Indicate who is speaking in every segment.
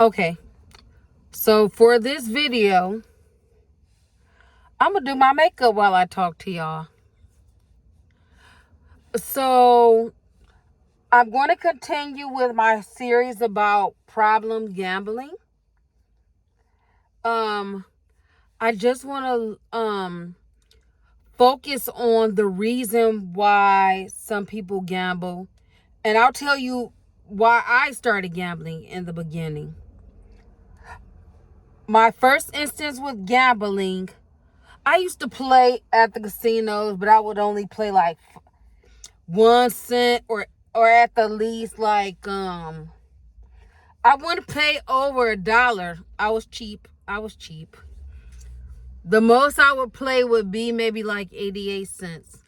Speaker 1: Okay, so for this video, I'm gonna do my makeup while I talk to y'all. So I'm going to continue with my series about problem gambling. I just want to focus on the reason why some people gamble, and I'll tell you why I started gambling in the beginning. My first instance with gambling, I used to play at the casinos, but I would only play like 1 cent or at the least like I wouldn't pay over $1. I was cheap. The most I would play would be maybe like 88 cents.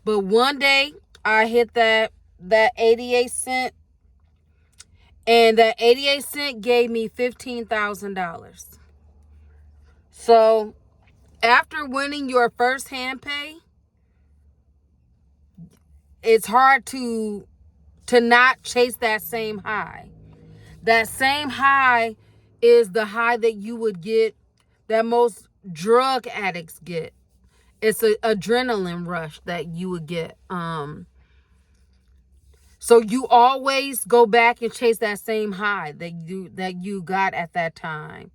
Speaker 1: But one day I hit that 88 cent, and that 88 cent gave me $15,000. So after winning your first hand pay, it's hard to not chase that same high. That same high is the high that you would get, that most drug addicts get. It's an adrenaline rush that you would get. So you always go back and chase that same high that you got at that time.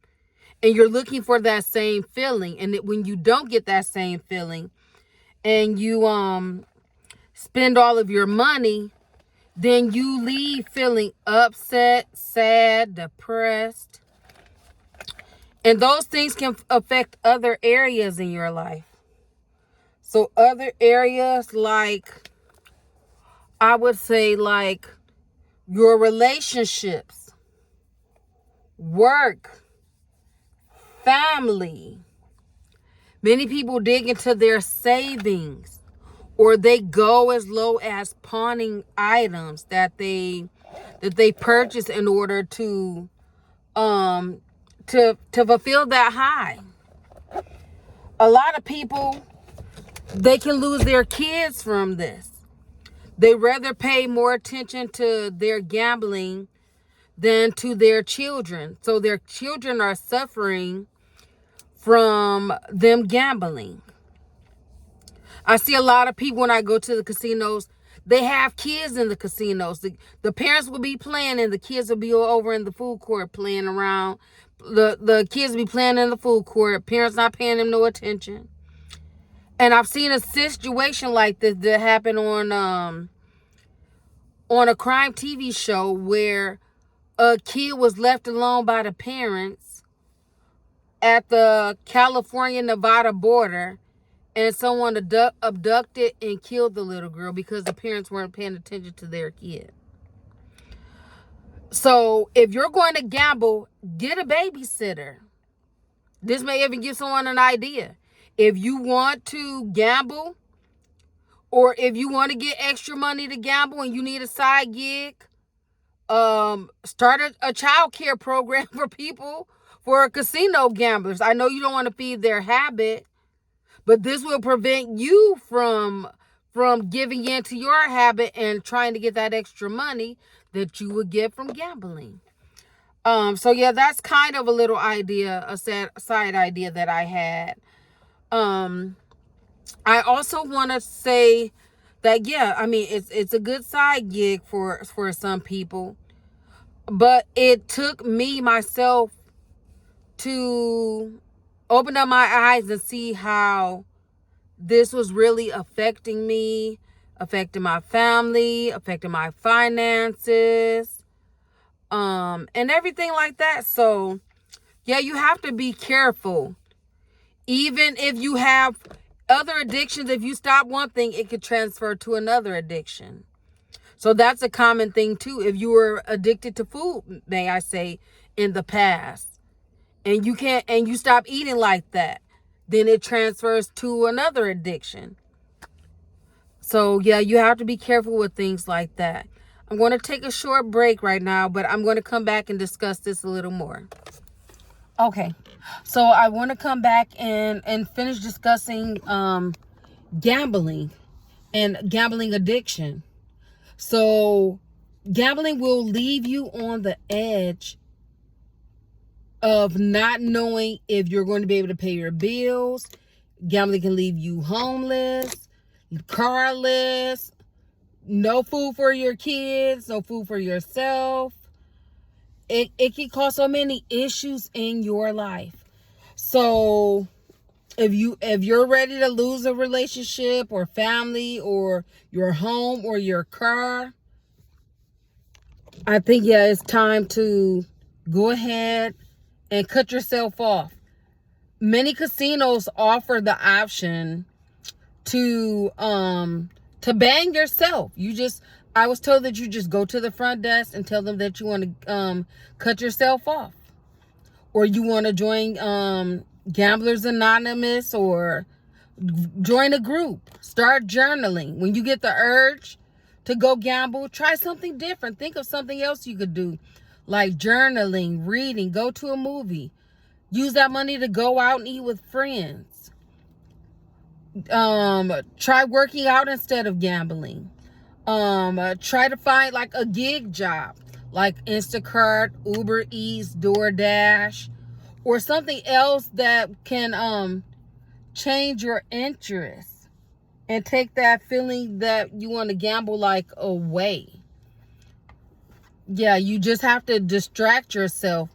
Speaker 1: And you're looking for that same feeling. And when you don't get that same feeling and you spend all of your money, then you leave feeling upset, sad, depressed. And those things can affect other areas in your life. So other areas like, I would say like your relationships, work, family. Many people dig into their savings, or they go as low as pawning items that they purchase in order to fulfill that high. A lot of people, they can lose their kids from this. They rather pay more attention to their gambling than to their children. So their children are suffering from them gambling. I see a lot of people when I go to the casinos, they have kids in the casinos. The parents will be playing and the kids will be over in the food court playing around. The kids will be playing in the food court. Parents not paying them no attention. And I've seen a situation like this that happened on a crime TV show where a kid was left alone by the parents at the California-Nevada border, and someone abducted and killed the little girl because the parents weren't paying attention to their kid. So if you're going to gamble, get a babysitter. This may even give someone an idea. If you want to gamble, or if you want to get extra money to gamble and you need a side gig, start a child care program for people, for casino gamblers. I know you don't want to feed their habit, but this will prevent you from giving in to your habit and trying to get that extra money that you would get from gambling. So yeah, that's kind of a little idea, a side idea that I had. I also want to say that, yeah, I mean, it's a good side gig for some people, but it took me myself to open up my eyes and see how this was really affecting me, affecting my family, affecting my finances, and everything like that. So yeah, you have to be careful. Even if you have other addictions, if you stop one thing, it could transfer to another addiction. So that's a common thing too. If you were addicted to food, may I say, in the past, and you stop eating like that, then it transfers to another addiction. So yeah, you have to be careful with things like that. I'm going to take a short break right now, but I'm going to come back and discuss this a little more. Okay, so I want to come back and finish discussing gambling and gambling addiction. So gambling will leave you on the edge of not knowing if you're going to be able to pay your bills. Gambling can leave you homeless, carless, no food for your kids, no food for yourself. It can cause so many issues in your life. So if you're ready to lose a relationship or family or your home or your car, I think, yeah, it's time to go ahead and cut yourself off. Many casinos offer the option to ban yourself. I was told that you just go to the front desk and tell them that you want to cut yourself off, or you want to join Gamblers Anonymous, or join a group. Start journaling. When you get the urge to go gamble, try something different. Think of something else you could do, like journaling, reading, go to a movie. Use that money to go out and eat with friends. Try working out instead of gambling. Try to find like a gig job, like Instacart, Uber Eats, DoorDash, or something else that can change your interest and take that feeling that you want to gamble like away. Yeah, you just have to distract yourself.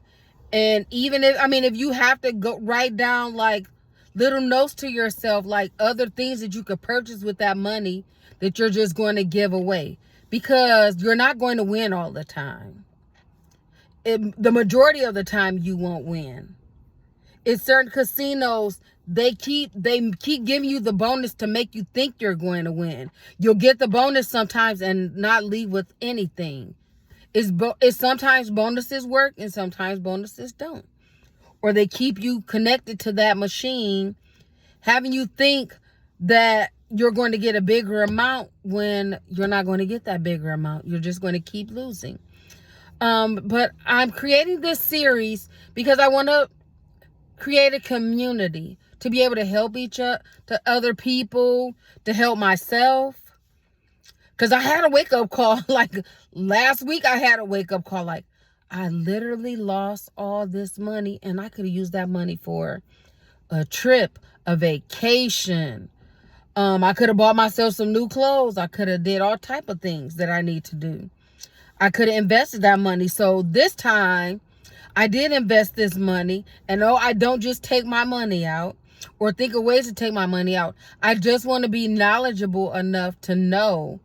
Speaker 1: And even if you have to go write down like little notes to yourself, like other things that you could purchase with that money that you're just going to give away, because you're not going to win all the time. The majority of the time you won't win. In certain casinos, they keep giving you the bonus to make you think you're going to win. You'll get the bonus sometimes and not leave with anything. It's sometimes bonuses work and sometimes bonuses don't. Or they keep you connected to that machine, having you think that you're going to get a bigger amount when you're not going to get that bigger amount. You're just going to keep losing. But I'm creating this series because I want to create a community to be able to help to other people, to help myself. Because I had a wake-up call, like last week I had a wake-up call, like I literally lost all this money and I could have used that money for a trip, a vacation. I could have bought myself some new clothes. I could have did all type of things that I need to do. I could have invested that money. So this time I did invest this money, and no, I don't just take my money out or think of ways to take my money out. I just want to be knowledgeable enough to know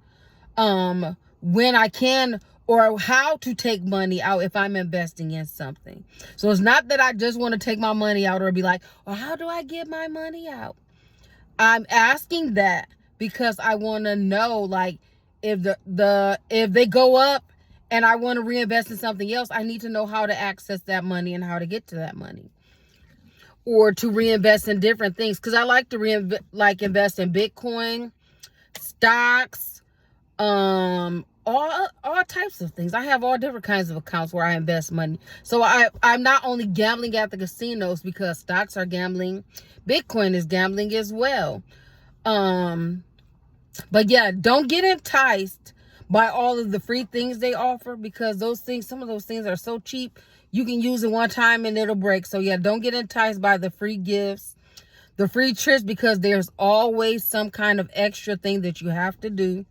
Speaker 1: when I can or how to take money out if I'm investing in something. So it's not that I just want to take my money out or be like, well, how do I get my money out? I'm asking that because I want to know, like, if if they go up and I want to reinvest in something else, I need to know how to access that money and how to get to that money, or to reinvest in different things. Because I like to invest in Bitcoin, stocks, all types of things. I have all different kinds of accounts where I invest money. So I'm not only gambling at the casinos, because stocks are gambling, Bitcoin is gambling as well. But yeah, don't get enticed by all of the free things they offer, because some of those things are so cheap, you can use it one time and it'll break. So yeah, don't get enticed by the free gifts, the free trips, because there's always some kind of extra thing that you have to do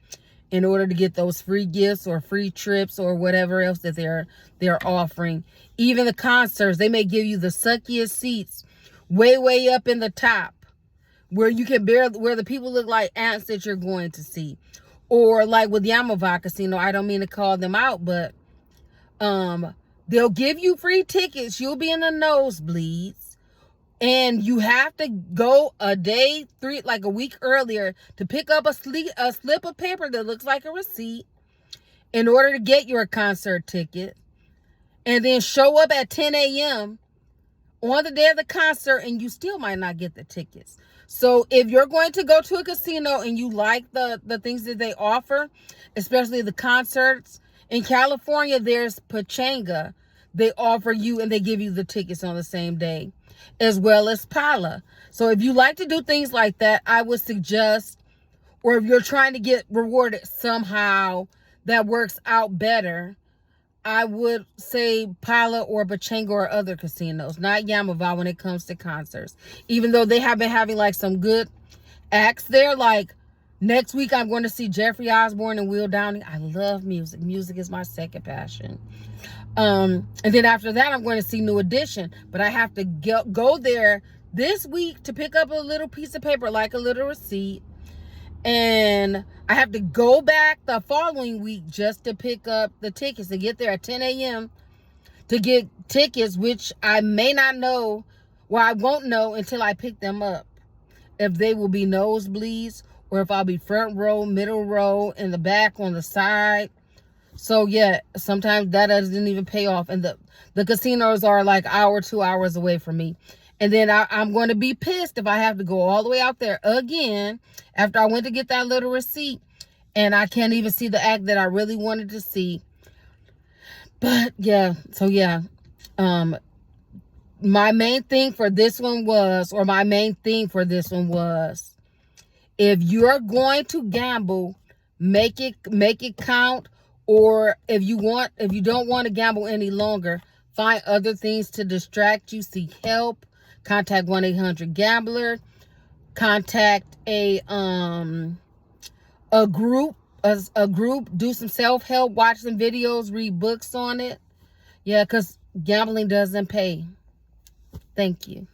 Speaker 1: in order to get those free gifts or free trips or whatever else that they're offering. Even the concerts, they may give you the suckiest seats way up in the top, where you can where the people look like ants that you're going to see. Or like with Yaamava Casino, I don't mean to call them out, but they'll give you free tickets. You'll be in the nosebleeds, and you have to go a week earlier to pick up a slip of paper that looks like a receipt in order to get your concert ticket, and then show up at 10 a.m. on the day of the concert, and you still might not get the tickets. So if you're going to go to a casino and you like the things that they offer, especially the concerts, in California, there's Pachanga. They offer you and they give you the tickets on the same day, as well as Pala. So if you like to do things like that, I would suggest, or if you're trying to get rewarded somehow that works out better, I would say Pala or Pachinko or other casinos, not Yamava when it comes to concerts. Even though they have been having like some good acts there. Like next week I'm going to see Jeffrey Osborne and Will Downing. I love music. Music is my second passion. And then after that I'm going to see New Edition. But I have to go there this week to pick up a little piece of paper, like a little receipt. And I have to go back the following week just to pick up the tickets, to get there at 10 a.m. to get tickets, which I may not know, well, I won't know until I pick them up, if they will be nosebleeds or if I'll be front row, middle row, in the back, on the side. So yeah, sometimes that doesn't even pay off. And the casinos are like hour, 2 hours away from me. And then I'm going to be pissed if I have to go all the way out there again after I went to get that little receipt and I can't even see the act that I really wanted to see. But yeah, so yeah. My main thing for this one was, if you're going to gamble, make it count. Or if you don't want to gamble any longer, find other things to distract you. Seek help. Contact 1-800-GAMBLER. Contact a group. Do some self-help. Watch some videos. Read books on it. Yeah, because gambling doesn't pay. Thank you.